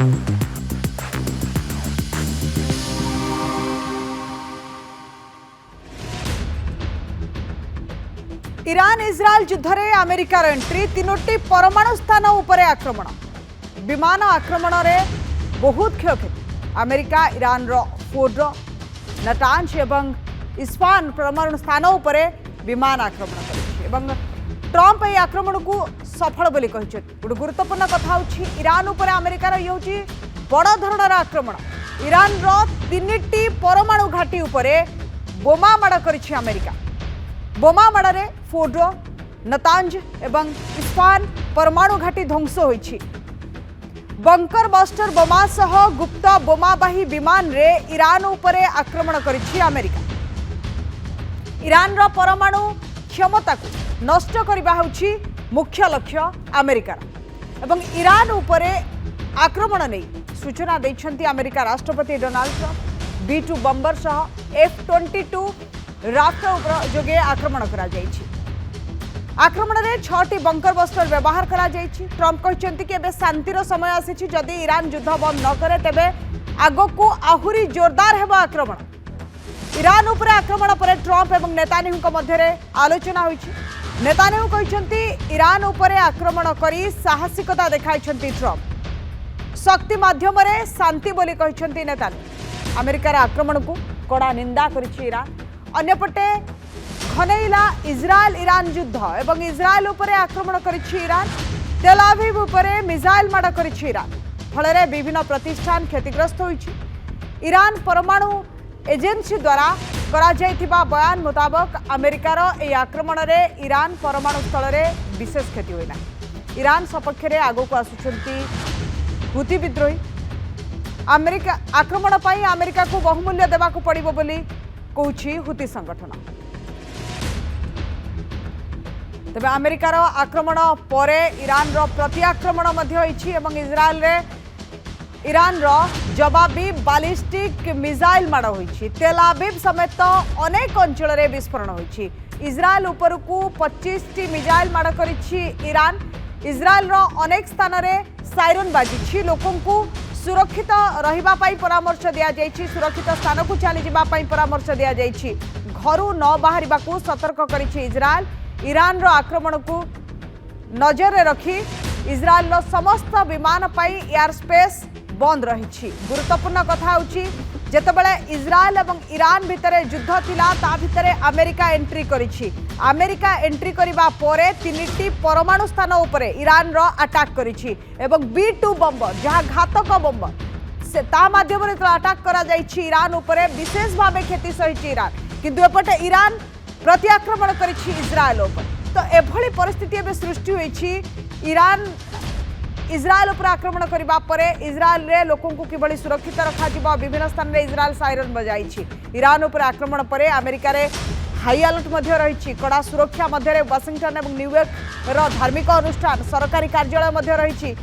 Iran इस्राएल युद्ध में अमेरिकार एंट्री तीनोटी परमाणु स्थान उपरे आक्रमण विमान आक्रमण में बहुत क्षयक्षति अमेरिका ईरान फोर्डो नटांज एवं इस्फान परमाणु स्थान उपरे विमान आक्रमण कर ट्रंप यह आक्रमण को सफल बोली गोटे गुरुत्वपूर्ण कथा ईरान उपर अमेरिकार ये बड़ धरणर आक्रमण ईरान तीन परमाणु घाटी उपरे बोमा माड़ कर अमेरिका बोमा माड़े फोर्डो नतांज एवं इस्फान परमाणु घाटी ध्वंस होईछि बंकर बस्टर बोमा सह गुप्त बोमाबाही विमान रे ईरान उपरे आक्रमण करिछि अमेरिका ईरान रो परमाणु क्षमता को नष्ट करबा होछि मुख्य लक्ष्य अमेरिकार एवं ईरान उपरे आक्रमण नै सूचना दैछन्ति अमेरिका राष्ट्रपति डोनाल्ड ट्रंप B-2 बम्बर सह F-22 राष्ट्र जोगे आक्रमण करा जायछि आक्रमण में 6टी बंकर बस्टर व्यवहार करा जायछि ट्रंप कहते कि एबे शांतिर समय आसी जदि ईरान युद्ध बंद न करे तेबे आगकू आहुरी जोरदार हेबा आक्रमण ईरान उपर आक्रमण पर ट्रंप एवं नेतान्याहूଙ୍କ मध्य आलोचना होईछि नेतान्याहू कहते ईरान उपर आक्रमण करी साहसिकता देखाइछन्ति ट्रंप शक्ति माध्यम रे शांति बोली कहछन्ति नेतान्याहू अमेरिकार आक्रमण को कड़ा निंदा करिछि ईरान अन्यपटे घनैला इस्राएल ईरान युद्ध एवं इस्राएल उपरे आक्रमण करिछि ईरान तेल अवीव उपरे मिसाइल माड़ करिछि ईरान फल विभिन्न प्रतिष्ठान क्षतिग्रस्त होइछि ईरान परमाणु एजेंसी द्वारा करा जायथिबा बयान मुताबक अमेरिकार ए आक्रमण रे ईरान परमाणु स्थल रे विशेष क्षति होइना ईरान सपक्ष रे आगो को आसुछन्ति हुती विद्रोही अमेरिका आक्रमण पई अमेरिका को बहुमूल्य देबा को पड़िबो बोली कहूछि हुती संगठन तबे अमेरिकार आक्रमण परे ईरान रो प्रति आक्रमण मध्य होइछि एवं इस्राएल रे ईरान रो जवाबी बालिस्टिक मिसाइल माड़ होइछि तेल अवीव समेत अनेक अंचल रे विस्फोरण होइछि इस्राएल ऊपर को 25टी मिसाइल माड़ करिछि ईरान इस्राएल रो अनेक स्थान रे साइरन बाजिछि लोकन को सुरक्षित रहिबा पाई परामर्श दिया जाइछि सुरक्षित स्थान को चली जिबा पाई परामर्श दिया जाइछि घरु न बाहरिबा को सतर्क करिछि इस्राएल ईरान रो आक्रमण को नजर रखी इस्राएल रो समस्त विमान पाई एयर स्पेस बंद रही गुरुत्वपूर्ण कथा होची जेतेबेले इस्राएल एवं ईरान भितरे युद्ध थिला ता भितरे अमेरिका एंट्री करिछि अमेरिका एंट्री करिबा परे तीनटी परमाणु स्थान उपरे ईरान रो अटैक करिछि एवं B-2 बम्बर जहां घातक बम्बर से ता माध्यम रे अटैक करा जाइछि ईरान उपरे विशेष भावे क्षति सहिछि ईरान किंतु एपटे ईरान प्रति आक्रमण करिछि इस्राएल उपर तो एभली परिस्थिति एबे सृष्टि होईछि ईरान इस्राएल उपर आक्रमण करबा परे इस्राएल रे लोकों को किबळी सुरक्षित रखा जिबा विभिन्न स्थान रे इस्राएल साइरन बजाइछि ईरान उपर आक्रमण परे अमेरिका रे हाई अलर्ट मध्य रही कड़ा सुरक्षा मध्य वाशिंगटन और न्यूयॉर्क रो धार्मिक अनुष्ठान सरकारी कार्यालय मध्य रही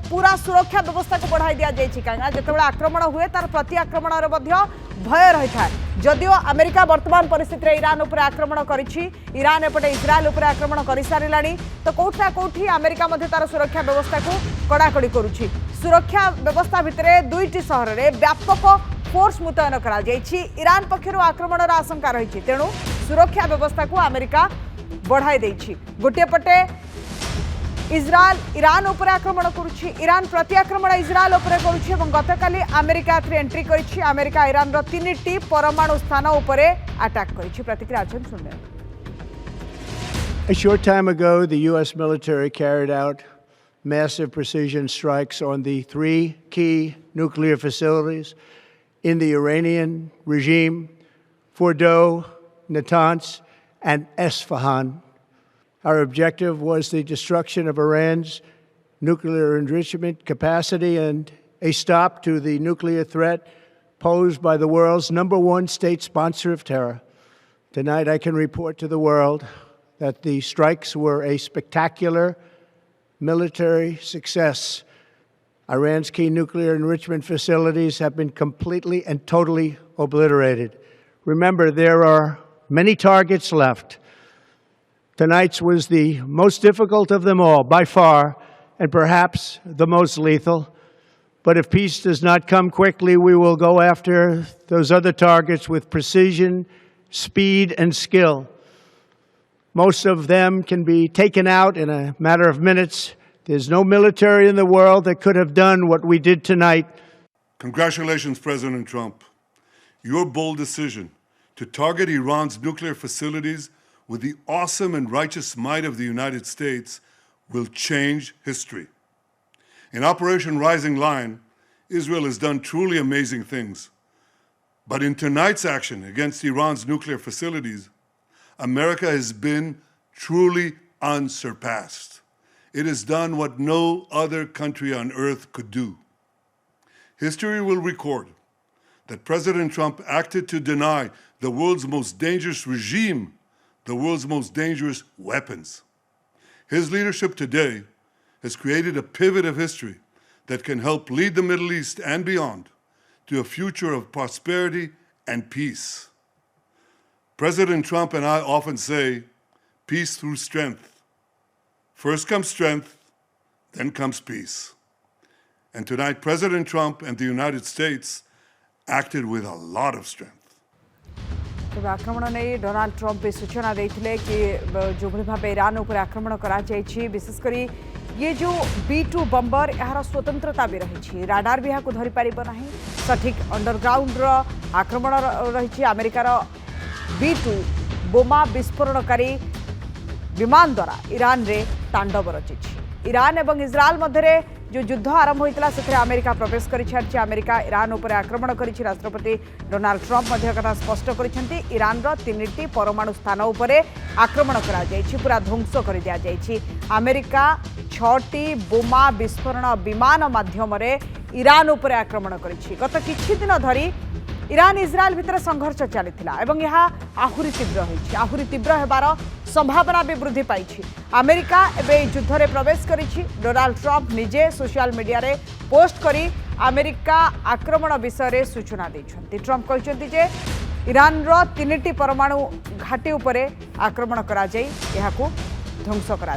पूरा सुरक्षा व्यवस्था को बढ़ाई दिया जाइछि कांगा जेतेबेले आक्रमण हुए तार प्रति आक्रमण रे मध्य भय रही था जदियो अमेरिका वर्तमान परिस्थिति रे ईरान उपर आक्रमण करिछि ईरान एपटे इस्राएल उपर आक्रमण करि सारिलाणी तो कोठा कोठी अमेरिका मध्य तार सुरक्षा व्यवस्था को कड़ाकड़ी करुछि सुरक्षा व्यवस्था भितरे दुईटी शहर रे व्यापक फोर्स मुतयन करा जाइछि ईरान पक्षरु आक्रमणर आशंका रही तेणु सुरक्षा व्यवस्था को अमेरिका बढ़ाई देइछि गोटे पटे इस्राएल ईरान उपर आक्रमण करुछि ईरान प्रति आक्रमण इस्राएल उपर करुछि एवं गतकाली अमेरिका एंट्री करिछि अमेरिका ईरान रो तीनटी परमाणु स्थान उपरे अटैक करिछि प्रतिक्रिया अछन सुनले A short time ago the US military carried out massive precision strikes on the three key nuclear facilities in the Iranian regime, Fordo, Natanz, and Esfahan. Our objective was the destruction of Iran's nuclear enrichment capacity and a stop to the nuclear threat posed by the world's #1 state sponsor of terror. Tonight I can report to the world that the strikes were a spectacular military success. Iran's key nuclear enrichment facilities have been completely and totally obliterated. Remember, there are many targets left. Tonight's was the most difficult of them all, by far, and perhaps the most lethal. But if peace does not come quickly, we will go after those other targets with precision, speed, and skill. Most of them can be taken out in a matter of minutes. There's no military in the world that could have done what we did tonight. Congratulations, President Trump. Your bold decision to target Iran's nuclear facilities with the awesome and righteous might of the United States will change history. In Operation Rising Lion, Israel has done truly amazing things. But in tonight's action against Iran's nuclear facilities, America has been truly unsurpassed. It has done what no other country on earth could do. History will record that President Trump acted to deny the world's most dangerous regime the world's most dangerous weapons. His leadership today has created a pivot of history that can help lead the Middle East and beyond to a future of prosperity and peace. President Trump and I often say, peace through strength. First comes strength, then comes peace. And tonight, President Trump and the United States acted with a lot of strength. तेज आक्रमण नहीं Donald Trump भी सूचना देते कि जो भाव Iran उपर आक्रमण विशेषकर ये जो B2 बम्बर यार स्वतंत्रता भी रही राडार भी यहाँ धरी पार ना सठिक अंडरग्राउंड आक्रमण रही अमेरिकार B2 बोमा विस्फोरणकारी विमान द्वारा ईरान रे तांडव रची ईरान और इस्राएल मध्य जो युद्ध आरंभ होता से अमेरिका प्रवेश कर सारी अमेरिका ईरान उपर आक्रमण कर राष्ट्रपति डोनाल्ड ट्रंप कथा स्पष्ट कर ईरान तीन परमाणु स्थान उपर आक्रमण पूरा ध्वंस कर दि जाए अमेरिका 6टी बोमा विस्फोरण विमान माध्यम ईरान उपर आक्रमण कर गत किछि दिन धरी ईरान इस्राएल भितर संघर्ष चलता यह आहुरी तीव्र होती आहुरी तीव्र होबार संभावना भी वृद्धि पाई अमेरिका एवं युद्ध में प्रवेश करी डोनाल्ड ट्रंप निजे सोशल मीडिया रे पोस्ट करी अमेरिका आक्रमण विषय सूचना देते ट्रंप कहते जे ईरान तीन परमाणु घाटी उपर आक्रमण करा ध्वंस करा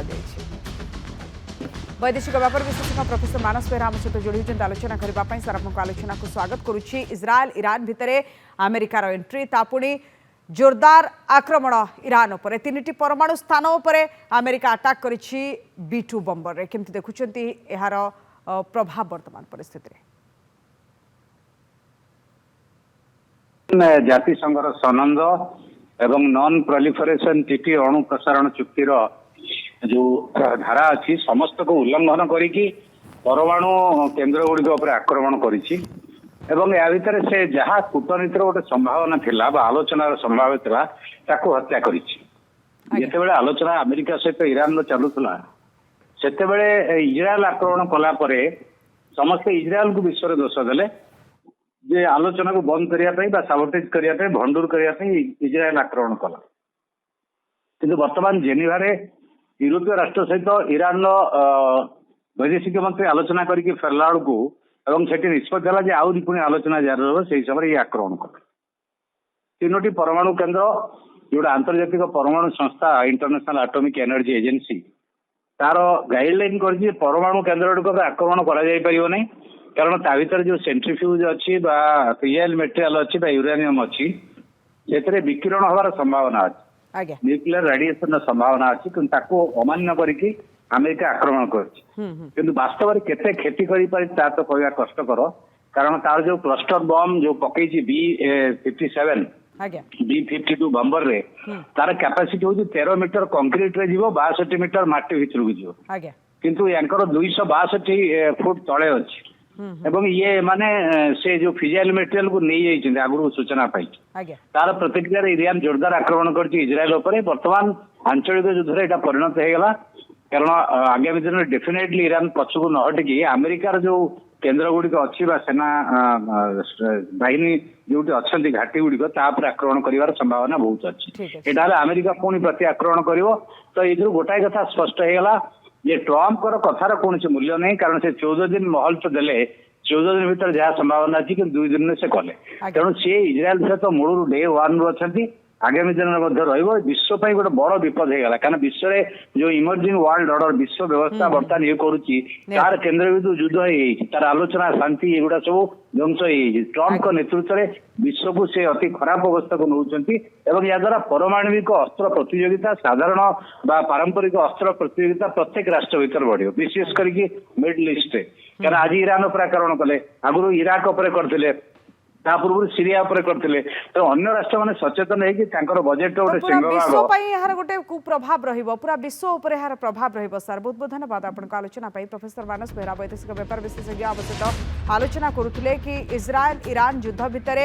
वैदेशिक व्यापार विशेषज्ञ प्रोफेसर मानस बेहरा आम सहित जोड़ी होती आलोचना करने सर आपको आलोचना को स्वागत करुच्ची इस्राएल ईरान भितर अमेरिकार एंट्री तापुणी जोरदार आक्रमण ईरान उपर तीन परमाणु स्थान उपर अमेरिका अटैक करिछि B2 बम्बर केमती देखुछंती यार प्रभाव वर्तमान परिस्थिति रे जातिसंघर सनंद एवं नॉन प्रोलिफरेशन ट्रीटी अणु प्रसारण चुक्तिर जो धारा अच्छी समस्त को उल्लंघन करिकी परमाणु केन्द्र गुड़िक उपर आक्रमण करिछि एवं या भितर से जहाँ कूटनीतिर गोटे संभावना थिला बा आलोचनार संभावना थिला ताकू हत्या करिछि जेतेबेले आलोचना अमेरिका सहित ईरान चलुला सेतेबेले इजराइल आक्रमण कला परे समस्त इजराइल को विश्व दोष देले जे आलोचना को बंद करने साबोटेज करने भंडूर करने इजराइल आक्रमण कला किंतु वर्तमान जेनेवा यूरोपीय राष्ट्र सहित ईरान वैदेशिक मंत्री आलोचना करके फेरला बेलू एवं सेठी निष्पत्ति है आहरी पुणी आलोचना जारी रहा से हिसाब से ये आक्रमण कले तीनोटी परमाणु केन्द्र जोटा आंतर्जातिक परमाणु संस्था इंटरनेशनल एटॉमिक एनर्जी एजेंसी तार गाइडलाइन कर परमाणु केन्द्र गुड़िक आक्रमण कर कारण ता भर जो सेंट्रीफ्यूज अच्छी फिजाइल मेटेरियल अच्छी यूरेनियम अच्छी से विकिरण हमार संभावना अच्छी न्यूक्लियर रेडिएशन संभावना अच्छी कि अमान्य करके अमेरिका आक्रमण कर वास्तव में केते क्षति कर तो कहना कष्टकर कारण तार जो क्लस्टर बम जो पकई B57 B52 बम्बर रे तार कैपेसिटी हूँ 13 मीटर कंक्रीट रे जीवो 62 मीटर माटी भितर को जीवो किंतु यांकर 262 फुट तले अच्छी एवं ये माने से जो फिजाइल मेटेरियल को नहीं जाइछिन आगु सूचना पाई तार प्रतिक्रिया ईरान जोरदार आक्रमण करछि इजराइल ऊपर वर्तमान आंचलिक युद्ध रे एटा परिणत हो गला कारण आगामी दिन में डेफिनेटली ईरान पछकु न हटिकी अमेरिकार जो केन्द्र गुड़िक अच्छी सेना बाहिनी जो अच्छा घाटी गुड़िक आक्रमण कर संभावना बहुत अच्छी यहाँ अमेरिका पुणी प्रति आक्रमण कर तो ये गोटाए कथा स्पष्ट होगा जे ट्रंप कथार कौन मूल्य नहीं कारण से 14 दिन महल तो देले 14 दिन भीतर जहाँ संभावना अच्छी कि 2 दिन में से कले तेणु सी इजराइल सहित मूल डे 1 रू अच्छा आगामी दिन में विश्व गोटे बड़ विपद हो गला कारण विश्व में जो इमर्जिंग वर्ल्ड ऑर्डर विश्व व्यवस्था बर्तमान ये करुच्ची तार केन्द्रबिंदु युद्ध हो तार आलोचना शांति एगुड़ा सब ध्वंस हो ट्रम्प को नेतृत्व में विश्व को से अति खराब अवस्था को नौकरी या द्वारा परमाणविक अस्त्र प्रतियोगिता साधारण पारंपरिक अस्त्र प्रतियोगिता प्रत्येक राष्ट्र भीतर बढ़ विशेष करके मिडल ईस्ट कारण आज ईरान उपर आक्रमण कले आगुरी इराक उपर करते पूर्व सीरिया करते तो अन्य राष्ट्र मैंने सचेतन है बजेट गोटे विश्व यार गोटे कुप्रभाव रहिबो पूरा विश्व उपर यार प्रभाव रहिबो सर बहुत बहुत धन्यवाद आपन आलोचना पाई प्रोफेसर मानस बेहरा वैदेशिक व्यापार विशेषज्ञ सहित आलोचना करुले कि इजराइल ईरान युद्ध भितर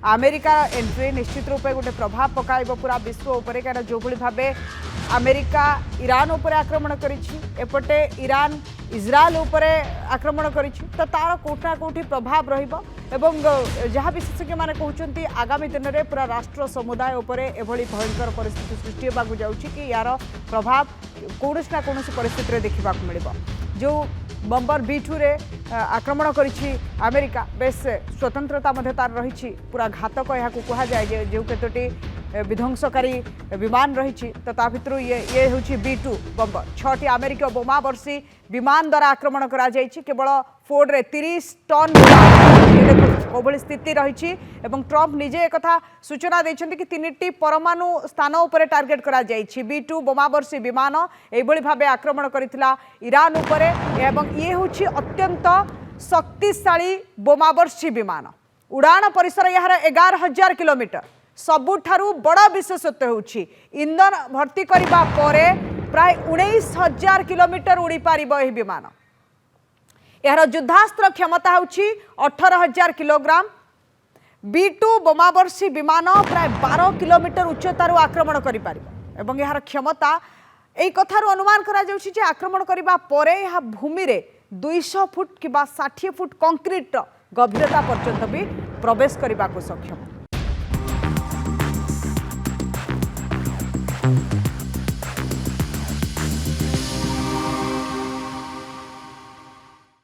अमेरिका एंट्री निश्चित रूपे गोटे प्रभाव पकाइबो पूरा विश्व उपर कारण जो भाव अमेरिका ईरान उपर आक्रमण करपटे ईरान इजराइल उपर आक्रमण कर तार कोठा कोठी प्रभाव रहिबो एवं जहाँ विशेषज्ञ मैंने कहते आगामी दिन में पूरा राष्ट्र समुदाय उपर एभली भयंकर परिस्थिति सृष्टि होगा जाऊँगी कि यार प्रभाव कौन ना कौन परिस्थिति देखा मिल जो बम्बर B2 रे आक्रमण करिछि अमेरिका बेस स्वतंत्रता मध्य तार रही पूरा घातक यहाँ कह जाए जो केतोटी विध्वंसकारी विमान रही तो ता भितर ये हूँ B2 बम्बर 6टी अमेरिका बोमा वर्षी विमान द्वारा आक्रमण करा जाइछि केवल फोर्ड रे 30 टन कोभली स्थिति रही ट्रम्प निजे एक सूचना देछन्ति कि 3टी परमाणु स्थान उपर टार्गेट करा जाइछि B2 बोमा वर्षी विमान एभली भाबे आक्रमण करिथिला ईरान उपर एवं ये हूँ अत्यंत शक्तिशाली बोमावर्षी विमान उड़ान परिसर यार 11,000 किलोमीटर सबुठारु बड़ विशेषत्व होछि इंधन भर्ती करिबा परे प्राय 19,000 किलोमीटर उड़ी पारिबो एही विमान यार युद्धास्त्र क्षमता होछि 18,000 किलोग्राम B2 बोमावर्षी विमान प्राय 12 किलोमीटर उच्चतारु आक्रमण करि पारिबो एवं यार क्षमता एई कथारु अनुमान करा जाउछि जे आक्रमण करिबा परे यह भूमि रे 200 फुट किबा 60 फुट कंक्रीट गभीरता पर्यंत भी प्रवेश करने को सक्षम।